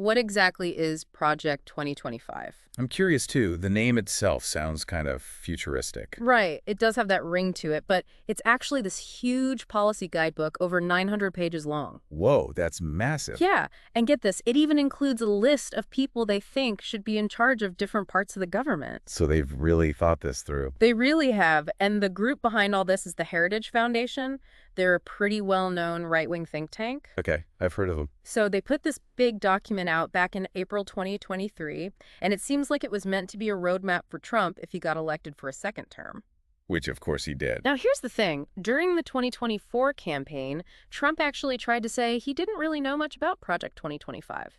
What exactly is Project 2025? I'm curious, too. The name itself sounds kind of futuristic. Right, it does have that ring to it, but it's actually this huge policy guidebook over 900 pages long. Whoa, that's massive. Yeah, and get this, it even includes a list of people they think should be in charge of different parts of the government. So they've really thought this through. They really have, and the group behind all this is the Heritage Foundation. They're a pretty well-known right-wing think tank. Okay, I've heard of them. So they put this big document out back in April 2023, and it seems like it was meant to be a roadmap for Trump if he got elected for a second term. Which, of course, he did. Now, here's the thing. During the 2024 campaign, Trump actually tried to say he didn't really know much about Project 2025.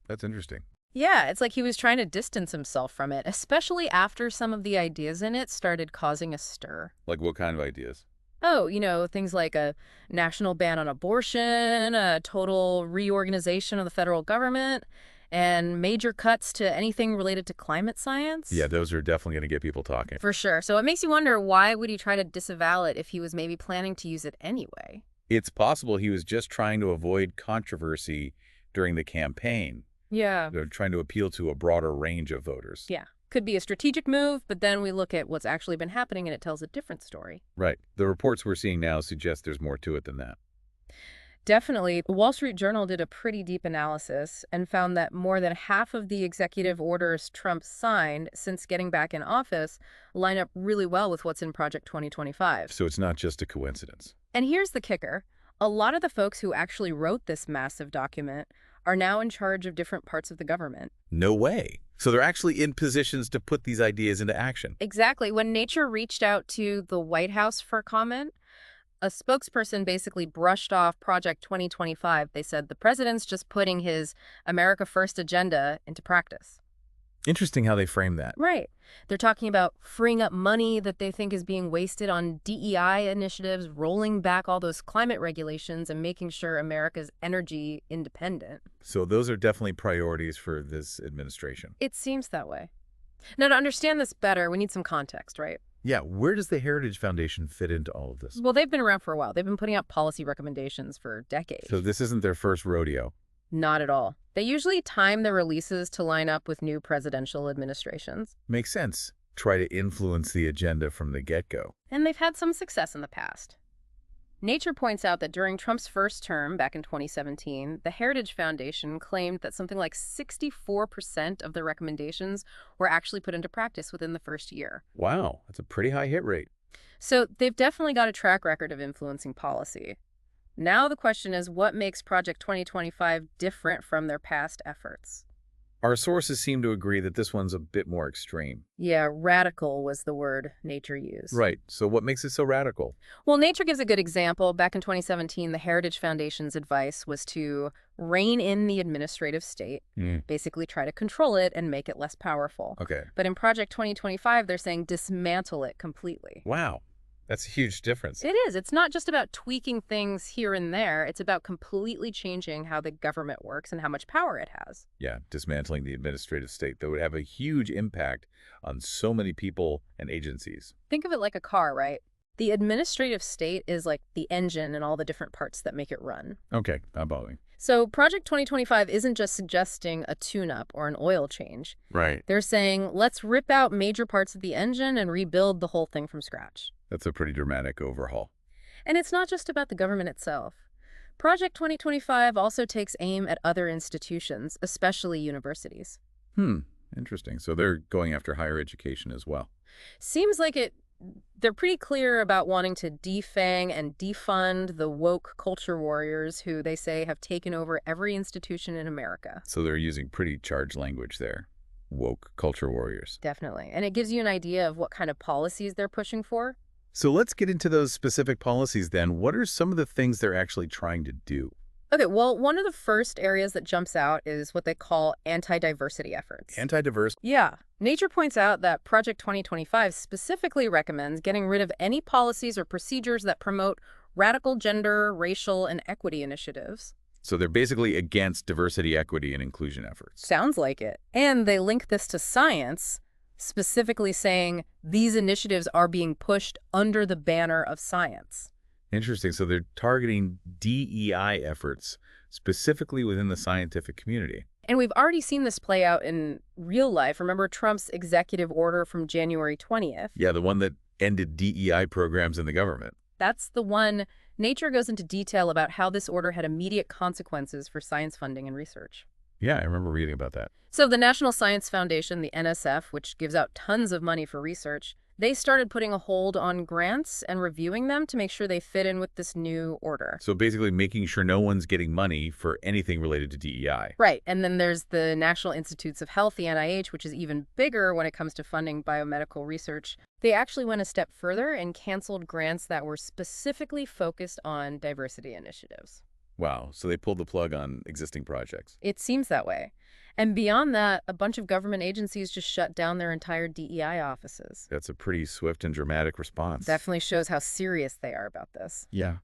That's interesting. Yeah, it's like he was trying to distance himself from it, especially after some of the ideas in it started causing a stir. Like what kind of ideas? Oh, things like a national ban on abortion, a total reorganization of the federal government, and major cuts to anything related to climate science. Yeah, those are definitely going to get people talking. For sure. So it makes you wonder, why would he try to disavow it if he was maybe planning to use it anyway? It's possible he was just trying to avoid controversy during the campaign. Yeah. They're trying to appeal to a broader range of voters. Yeah. Could be a strategic move, but then we look at what's actually been happening and it tells a different story. Right. The reports we're seeing now suggest there's more to it than that. Definitely. The Wall Street Journal did a pretty deep analysis and found that more than half of the executive orders Trump signed since getting back in office line up really well with what's in Project 2025. So it's not just a coincidence. And here's the kicker. A lot of the folks who actually wrote this massive document are now in charge of different parts of the government. No way. So they're actually in positions to put these ideas into action. Exactly. When Nature reached out to the White House for comment, a spokesperson basically brushed off Project 2025. They said the president's just putting his America First agenda into practice. Interesting how they frame that. Right. They're talking about freeing up money that they think is being wasted on DEI initiatives, rolling back all those climate regulations, and making sure America's energy independent. So those are definitely priorities for this administration. It seems that way. Now, to understand this better, we need some context, right? Yeah, where does the Heritage Foundation fit into all of this? Well, they've been around for a while. They've been putting out policy recommendations for decades. So this isn't their first rodeo. Not at all. They usually time their releases to line up with new presidential administrations. Makes sense. Try to influence the agenda from the get-go. And they've had some success in the past. Nature points out that during Trump's first term, back in 2017, the Heritage Foundation claimed that something like 64% of their recommendations were actually put into practice within the first year. Wow, that's a pretty high hit rate. So they've definitely got a track record of influencing policy. Now the question is, what makes Project 2025 different from their past efforts? Our sources seem to agree that this one's a bit more extreme. Yeah, radical was the word Nature used. Right. So what makes it so radical? Well, Nature gives a good example. Back in 2017, the Heritage Foundation's advice was to rein in the administrative state, basically try to control it and make it less powerful. Okay. But in Project 2025, they're saying dismantle it completely. Wow. That's a huge difference. It is. It's not just about tweaking things here and there. It's about completely changing how the government works and how much power it has. Yeah, dismantling the administrative state that would have a huge impact on so many people and agencies. Think of it like a car, right? The administrative state is like the engine and all the different parts that make it run. Okay, I'm following. So Project 2025 isn't just suggesting a tune-up or an oil change. Right. They're saying, let's rip out major parts of the engine and rebuild the whole thing from scratch. That's a pretty dramatic overhaul. And it's not just about the government itself. Project 2025 also takes aim at other institutions, especially universities. Interesting. So they're going after higher education as well. Seems like they're pretty clear about wanting to defang and defund the woke culture warriors who they say have taken over every institution in America. So they're using pretty charged language there. Woke culture warriors. Definitely. And it gives you an idea of what kind of policies they're pushing for. So let's get into those specific policies then. What are some of the things they're actually trying to do? Okay, well, one of the first areas that jumps out is what they call anti-diversity efforts. Anti-diverse? Yeah. Nature points out that Project 2025 specifically recommends getting rid of any policies or procedures that promote radical gender, racial, and equity initiatives. So they're basically against diversity, equity, and inclusion efforts. Sounds like it. And they link this to science, specifically saying these initiatives are being pushed under the banner of science. Interesting. So they're targeting DEI efforts specifically within the scientific community. And we've already seen this play out in real life. Remember Trump's executive order from January 20th? Yeah, the one that ended DEI programs in the government. That's the one. Nature goes into detail about how this order had immediate consequences for science funding and research. Yeah, I remember reading about that. So the National Science Foundation, the NSF, which gives out tons of money for research, they started putting a hold on grants and reviewing them to make sure they fit in with this new order. So basically making sure no one's getting money for anything related to DEI. Right. And then there's the National Institutes of Health, the NIH, which is even bigger when it comes to funding biomedical research. They actually went a step further and canceled grants that were specifically focused on diversity initiatives. Wow, so they pulled the plug on existing projects. It seems that way. And beyond that, a bunch of government agencies just shut down their entire DEI offices. That's a pretty swift and dramatic response. Definitely shows how serious they are about this. Yeah.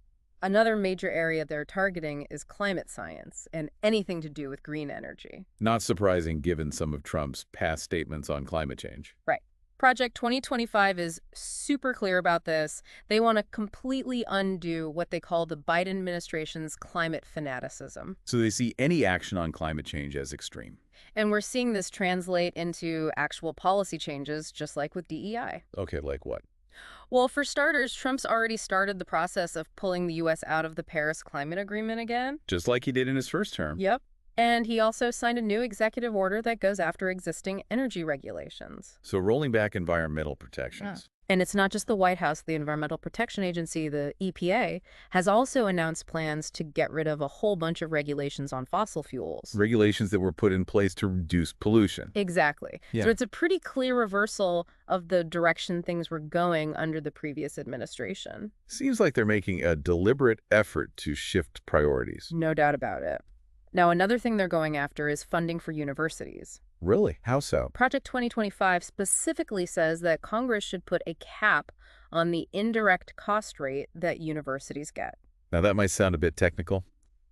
Another major area they're targeting is climate science and anything to do with green energy. Not surprising given some of Trump's past statements on climate change. Right. Project 2025 is super clear about this. They want to completely undo what they call the Biden administration's climate fanaticism. So they see any action on climate change as extreme. And we're seeing this translate into actual policy changes, just like with DEI. Okay, like what? Well, for starters, Trump's already started the process of pulling the U.S. out of the Paris Climate Agreement again. Just like he did in his first term. Yep. And he also signed a new executive order that goes after existing energy regulations. So rolling back environmental protections. And it's not just the White House. The Environmental Protection Agency, the EPA, has also announced plans to get rid of a whole bunch of regulations on fossil fuels. Regulations that were put in place to reduce pollution. Exactly. Yeah. So it's a pretty clear reversal of the direction things were going under the previous administration. Seems like they're making a deliberate effort to shift priorities. No doubt about it. Now, another thing they're going after is funding for universities. Really? How so? Project 2025 specifically says that Congress should put a cap on the indirect cost rate that universities get. Now that might sound a bit technical.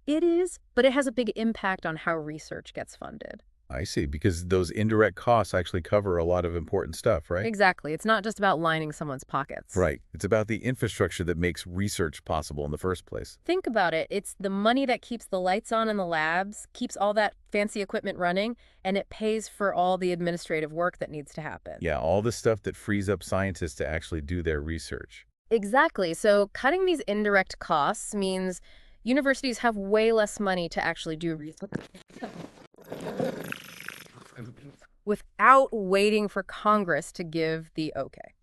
It is, but it has a big impact on how research gets funded. I see, because those indirect costs actually cover a lot of important stuff, right? Exactly. It's not just about lining someone's pockets. Right. It's about the infrastructure that makes research possible in the first place. Think about it. It's the money that keeps the lights on in the labs, keeps all that fancy equipment running, and it pays for all the administrative work that needs to happen. Yeah, all the stuff that frees up scientists to actually do their research. Exactly. So cutting these indirect costs means universities have way less money to actually do research without waiting for Congress to give the okay.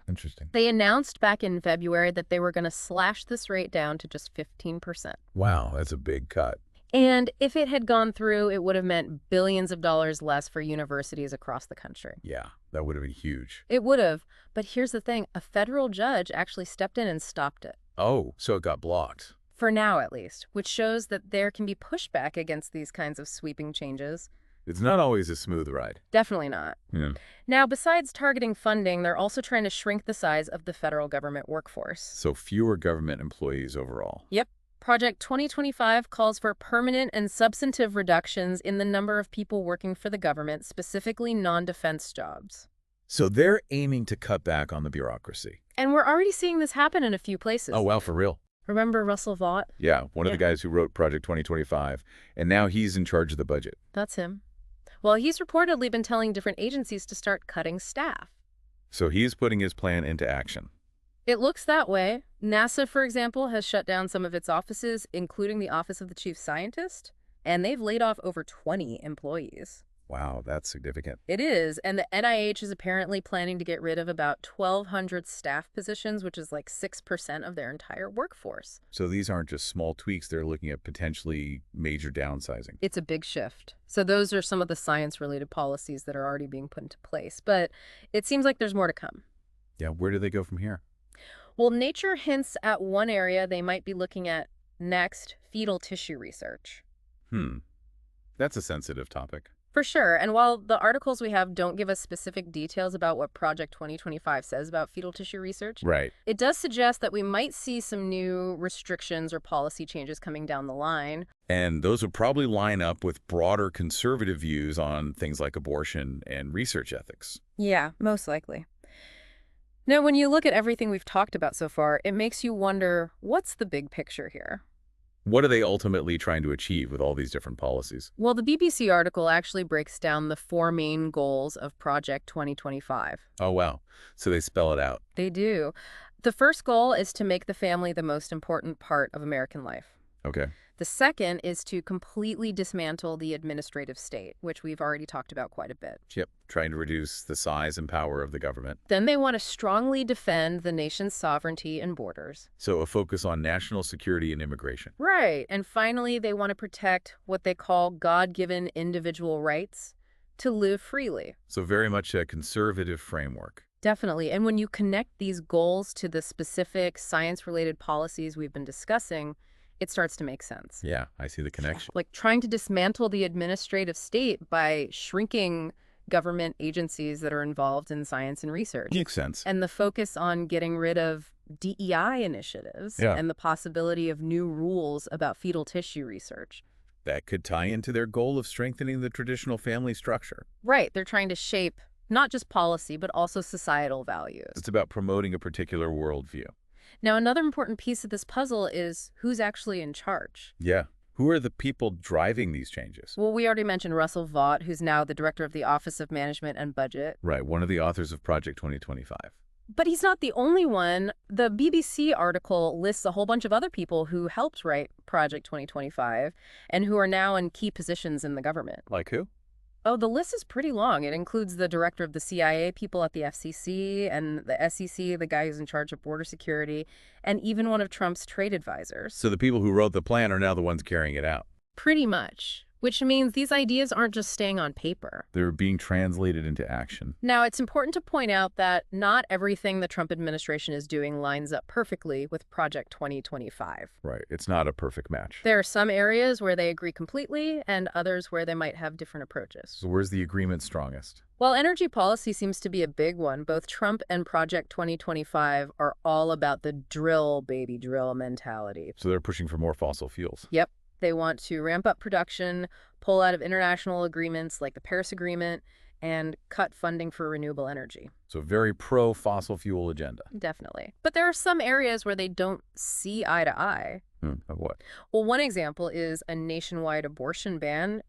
Interesting. They announced back in February that they were going to slash this rate down to just 15%. Wow, that's a big cut. And if it had gone through, it would have meant billions of dollars less for universities across the country. Yeah, that would have been huge. It would have. But here's the thing. A federal judge actually stepped in and stopped it. Oh, so it got blocked. For now, at least, which shows that there can be pushback against these kinds of sweeping changes. It's not always a smooth ride. Definitely not. Yeah. Now, besides targeting funding, they're also trying to shrink the size of the federal government workforce. So fewer government employees overall. Yep. Project 2025 calls for permanent and substantive reductions in the number of people working for the government, specifically non-defense jobs. So they're aiming to cut back on the bureaucracy. And we're already seeing this happen in a few places. Oh, wow, for real? Remember Russell Vought? Yeah, one of the guys who wrote Project 2025, and now he's in charge of the budget. That's him. Well, he's reportedly been telling different agencies to start cutting staff. So he's putting his plan into action. It looks that way. NASA, for example, has shut down some of its offices, including the Office of the Chief Scientist, and they've laid off over 20 employees. Wow, that's significant. It is, and the NIH is apparently planning to get rid of about 1,200 staff positions, which is like 6% of their entire workforce. So these aren't just small tweaks, they're looking at potentially major downsizing. It's a big shift. So those are some of the science-related policies that are already being put into place, but it seems like there's more to come. Yeah, where do they go from here? Well, Nature hints at one area they might be looking at next, fetal tissue research. That's a sensitive topic. For sure. And while the articles we have don't give us specific details about what Project 2025 says about fetal tissue research, Right. it does suggest that we might see some new restrictions or policy changes coming down the line. And those would probably line up with broader conservative views on things like abortion and research ethics. Yeah, most likely. Now, when you look at everything we've talked about so far, it makes you wonder, what's the big picture here? What are they ultimately trying to achieve with all these different policies? Well, the BBC article actually breaks down the four main goals of Project 2025. Oh, wow. So they spell it out. They do. The first goal is to make the family the most important part of American life. Okay. The second is to completely dismantle the administrative state, which we've already talked about quite a bit. Yep. Trying to reduce the size and power of the government. Then they want to strongly defend the nation's sovereignty and borders. So a focus on national security and immigration. Right. And finally, they want to protect what they call God-given individual rights to live freely. So very much a conservative framework. Definitely. And when you connect these goals to the specific science-related policies we've been discussing, it starts to make sense. Yeah, I see the connection. Like trying to dismantle the administrative state by shrinking government agencies that are involved in science and research. Makes sense. And the focus on getting rid of DEI initiatives Yeah. and the possibility of new rules about fetal tissue research. That could tie into their goal of strengthening the traditional family structure. Right. They're trying to shape not just policy, but also societal values. It's about promoting a particular worldview. Now, another important piece of this puzzle is who's actually in charge. Yeah. Who are the people driving these changes? Well, we already mentioned Russell Vought, who's now the director of the Office of Management and Budget. Right, one of the authors of Project 2025. But he's not the only one. The BBC article lists a whole bunch of other people who helped write Project 2025 and who are now in key positions in the government. Like who? Oh, the list is pretty long. It includes the director of the CIA, people at the FCC, and the SEC, the guy who's in charge of border security, and even one of Trump's trade advisors. So the people who wrote the plan are now the ones carrying it out. Pretty much. Which means these ideas aren't just staying on paper. They're being translated into action. Now, it's important to point out that not everything the Trump administration is doing lines up perfectly with Project 2025. Right, it's not a perfect match. There are some areas where they agree completely and others where they might have different approaches. So where's the agreement strongest? While energy policy seems to be a big one, both Trump and Project 2025 are all about the drill, baby, drill mentality. So they're pushing for more fossil fuels. Yep. They want to ramp up production, pull out of international agreements like the Paris Agreement, and cut funding for renewable energy. So very pro-fossil fuel agenda. Definitely. But there are some areas where they don't see eye to eye. Of what? Well, one example is a nationwide abortion ban.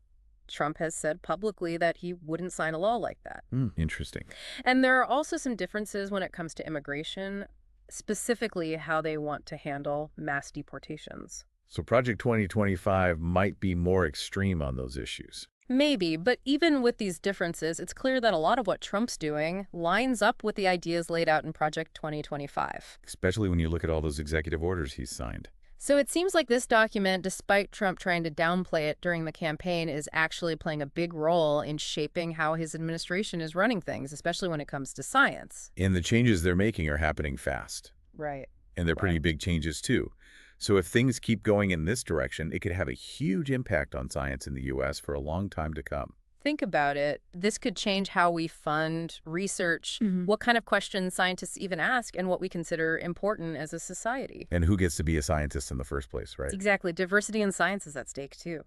Trump has said publicly that he wouldn't sign a law like that. Interesting. And there are also some differences when it comes to immigration, specifically how they want to handle mass deportations. So Project 2025 might be more extreme on those issues. Maybe, but even with these differences, it's clear that a lot of what Trump's doing lines up with the ideas laid out in Project 2025. Especially when you look at all those executive orders he's signed. So it seems like this document, despite Trump trying to downplay it during the campaign, is actually playing a big role in shaping how his administration is running things, especially when it comes to science. And the changes they're making are happening fast. Right. And they're pretty big changes, too. So if things keep going in this direction, it could have a huge impact on science in the U.S. for a long time to come. Think about it. This could change how we fund research, what kind of questions scientists even ask, and what we consider important as a society. And who gets to be a scientist in the first place, right? Exactly. Diversity in science is at stake, too.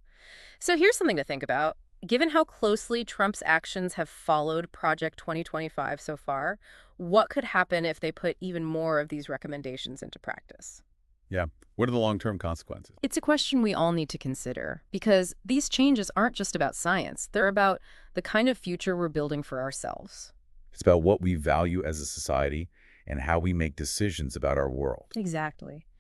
So here's something to think about. Given how closely Trump's actions have followed Project 2025 so far, what could happen if they put even more of these recommendations into practice? Yeah. What are the long-term consequences? It's a question we all need to consider, because these changes aren't just about science. They're about the kind of future we're building for ourselves. It's about what we value as a society and how we make decisions about our world. Exactly.